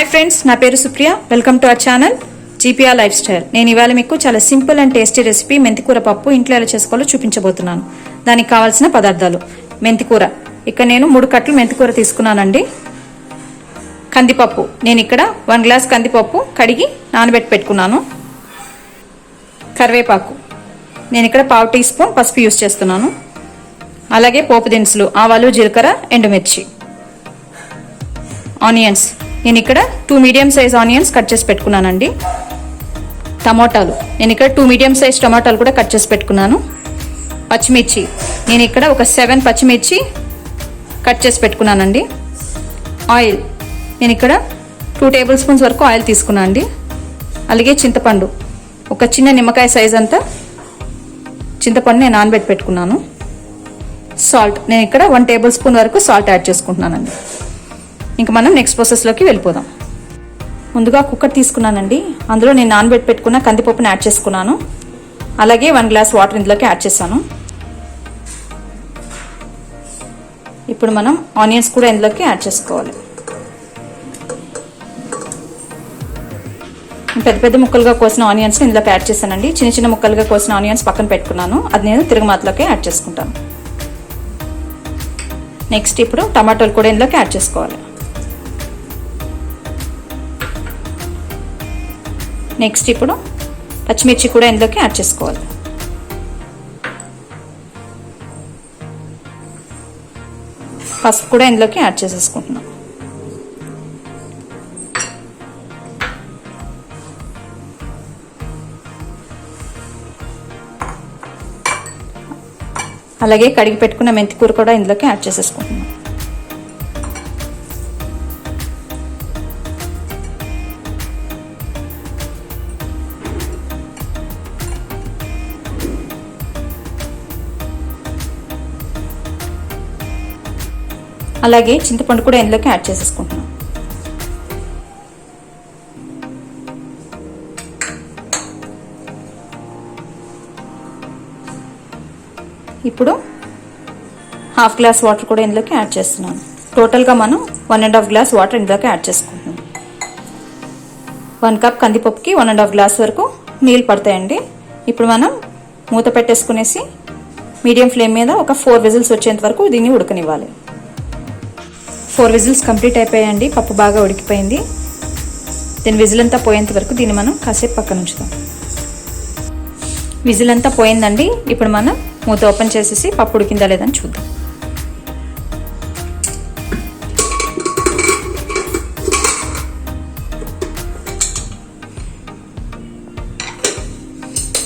Hi friends, నా పేరు Supriya. Welcome to our channel GPR life style. నేను ఇవాళ మీకు చాలా సింపుల్ అండ్ టేస్టీ రెసిపీ మెంతికూర పప్పు ఇంట్లో ఎలా చేసుకోవాలో చూపించబోతున్నాను. దానికి కావాల్సిన పదార్థాలు: మెంతికూర. ఇక్కడ నేను 3 కట్టలు మెంతికూర తీసుకున్నానండి. కందిపప్పు, నేను ఇక్కడ 1 గ్లాస్ కందిపప్పు కడిగి నానబెట్టి పెట్టుకున్నాను. కరివేపాకు, నేను ఇక్కడ 1/2 టీ స్పూన్ పసుపు యూస్ చేస్తున్నాను. అలాగే పోపు దినుసులు, ఆవాలు, జీలకర్ర, ఎండుమిర్చి. ఆనియన్స్, నేను ఇక్కడ 2 మీడియం సైజ్ ఆనియన్స్ కట్ చేసి పెట్టుకున్నానండి. టమాటాలు, నేను ఇక్కడ 2 మీడియం సైజ్ టమాటాలు కూడా కట్ చేసి పెట్టుకున్నాను. పచ్చిమిర్చి, నేను ఇక్కడ ఒక 7 పచ్చిమిర్చి కట్ చేసి పెట్టుకున్నానండి. ఆయిల్, నేను ఇక్కడ 2 టేబుల్ స్పూన్స్ వరకు ఆయిల్ తీసుకున్నాను అండి. అలాగే చింతపండు, ఒక చిన్న నిమ్మకాయ సైజ్ అంతా చింతపండు నేను నానబెట్టి పెట్టుకున్నాను. సాల్ట్, నేను ఇక్కడ 1 టేబుల్ స్పూన్ వరకు సాల్ట్ యాడ్ చేసుకుంటున్నానండి. ఇంకా మనం నెక్స్ట్ ప్రాసెస్లోకి వెళ్ళిపోదాం. ముందుగా కుక్కర్ తీసుకున్నానండి. అందులో నేను నానబెట్టి పెట్టుకున్న కందిపప్పుని యాడ్ చేసుకున్నాను. అలాగే 1 గ్లాస్ వాటర్ ఇందులోకి యాడ్ చేశాను. ఇప్పుడు మనం ఆనియన్స్ కూడా ఇందులోకి యాడ్ చేసుకోవాలి. పెద్ద పెద్ద ముక్కలుగా కోసిన ఆనియన్స్ ఇందులోకి యాడ్ చేశానండి. చిన్న చిన్న ముక్కలుగా కోసిన ఆనియన్స్ పక్కన పెట్టుకున్నాను. అది నేను తిరగమాతలోకి యాడ్ చేసుకుంటాను. నెక్స్ట్ ఇప్పుడు టమాటోలు కూడా ఇందులోకి యాడ్ చేసుకోవాలి. నెక్స్ట్ ఇప్పుడు పచ్చిమిర్చి కూడా ఇందులోకి యాడ్ చేసుకోవాలి. పసుపు కూడా ఇందులోకి యాడ్ చేసేసుకుంటున్నాం. అలాగే కడిగి పెట్టుకున్న మెంతికూర కూడా ఇందులోకి యాడ్ చేసేసుకుంటున్నాం. అలాగే చింతపండు కూడా ఇందులోకి యాడ్ చేసేసుకుంటున్నాం. ఇప్పుడు 1/2 గ్లాస్ వాటర్ కూడా ఇందులోకి యాడ్ చేస్తున్నాను. టోటల్గా మనం 1.5 గ్లాస్ వాటర్ ఇందులోకి యాడ్ చేసుకుంటున్నాం. 1 కప్ కందిపప్పుకి 1.5 గ్లాస్ వరకు నీళ్ళు పడతాయండి. ఇప్పుడు మనం మూత పెట్టేసుకునేసి మీడియం ఫ్లేమ్ మీద ఒక 4 విజిల్స్ వచ్చేంత వరకు దీన్ని ఉడకనివ్వాలి. 4 విజిల్స్ కంప్లీట్ అయిపోయాయండి. పప్పు బాగా ఉడికిపోయింది. దీని విజిల్ అంతా పోయేంత వరకు దీన్ని మనం కాసేపు పక్కన ఉంచుతాం. విజిల్ అంతా పోయిందండి. ఇప్పుడు మనం మూత ఓపెన్ చేసేసి పప్పు ఉడికిందా లేదని చూద్దాం.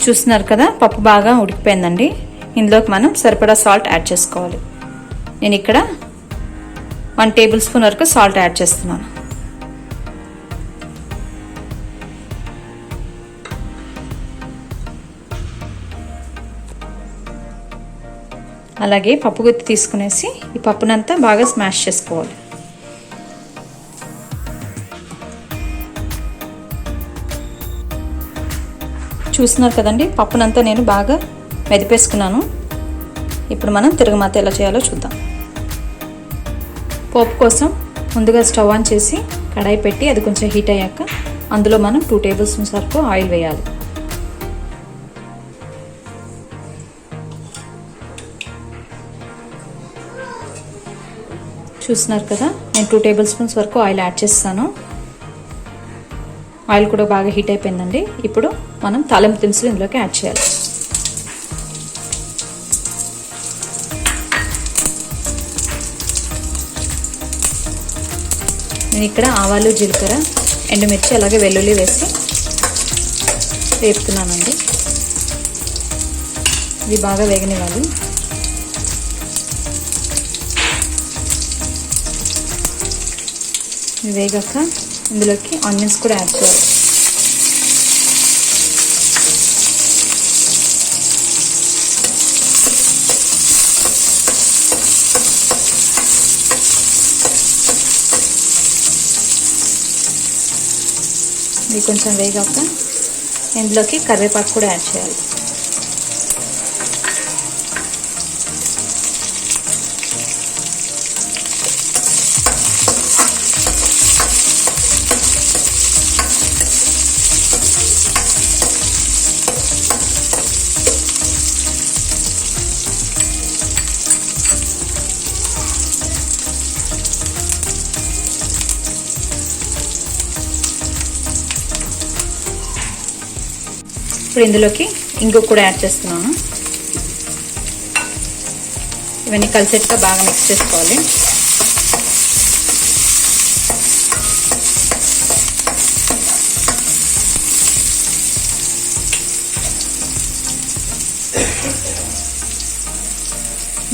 చూస్తున్నారు కదా, పప్పు బాగా ఉడికిపోయిందండి. ఇందులోకి మనం సరిపడా సాల్ట్ యాడ్ చేసుకోవాలి. నేను ఇక్కడ 1 టేబుల్ స్పూన్ వరకు సాల్ట్ యాడ్ చేస్తున్నాను. అలాగే పప్పు గుత్తి తీసుకునేసి ఈ పప్పునంతా బాగా స్మాష్ చేసుకోవాలి. చూస్తున్నారు కదండి, పప్పునంతా నేను బాగా మెదిపేసుకున్నాను. ఇప్పుడు మనం తిరగమాత ఎలా చేయాలో చూద్దాం. పోపు కోసం ముందుగా స్టవ్ ఆన్ చేసి కడాయి పెట్టి అది కొంచెం హీట్ అయ్యాక అందులో మనం 2 టేబుల్ స్పూన్స్ వరకు ఆయిల్ వేయాలి. చూస్తున్నారు కదా, నేను 2 టేబుల్ స్పూన్స్ వరకు ఆయిల్ యాడ్ చేస్తాను. ఆయిల్ కూడా బాగా హీట్ అయిపోయిందండి. ఇప్పుడు మనం తాలింపు దినుసులు ఇందులోకి యాడ్ చేయాలి. నేను ఇక్కడ ఆవాలు, జీలకర్ర, ఎండుమిర్చి అలాగే వెల్లుల్లి వేసి వేపుతున్నానండి. ఇవి బాగా వేగనివ్వాలి. ఇవి వేగాక ఇందులోకి ఆనియన్స్ కూడా యాడ్ చేయాలి. ఇవి కొంచెం వేగాక ఇందులోకి కరివేపాకు కూడా యాడ్ చేయాలి. ఇప్పుడు ఇందులోకి ఇంగువ కూడా యాడ్ చేస్తున్నాను. ఇవన్నీ కలిసేట్టుగా బాగా మిక్స్ చేసుకోవాలి.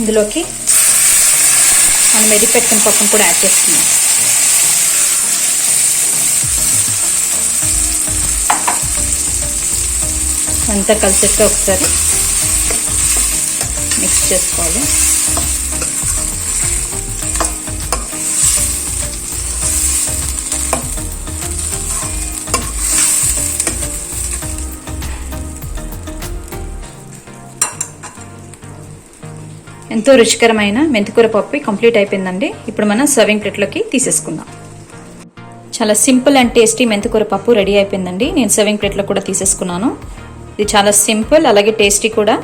ఇందులోకి మనం మెది పెట్టుకున్న పప్పును కూడా యాడ్ చేస్తున్నాం. అంతా కలిసేట్టుగా ఒకసారి మిక్స్ చేసుకోవాలి. ఎంతో రుచికరమైన మెంతికూర పప్పు కంప్లీట్ అయిపోయిందండి. ఇప్పుడు మనం సర్వింగ్ ప్లేట్లోకి తీసేసుకుందాం. చాలా సింపుల్ అండ్ టేస్టీ మెంతికూర పప్పు రెడీ అయిపోయిందండి. నేను సర్వింగ్ ప్లేట్లో కూడా తీసేసుకున్నాను. ఇది చాలా సింపుల్, అలాగే టేస్టీ కూడా.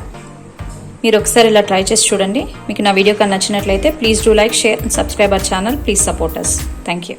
మీరు ఒకసారి ఇలా ట్రై చేసి చూడండి. మీకు నా వీడియో కానీ నచ్చినట్లయితే please do like, share and subscribe our channel. Please support us. Thank you.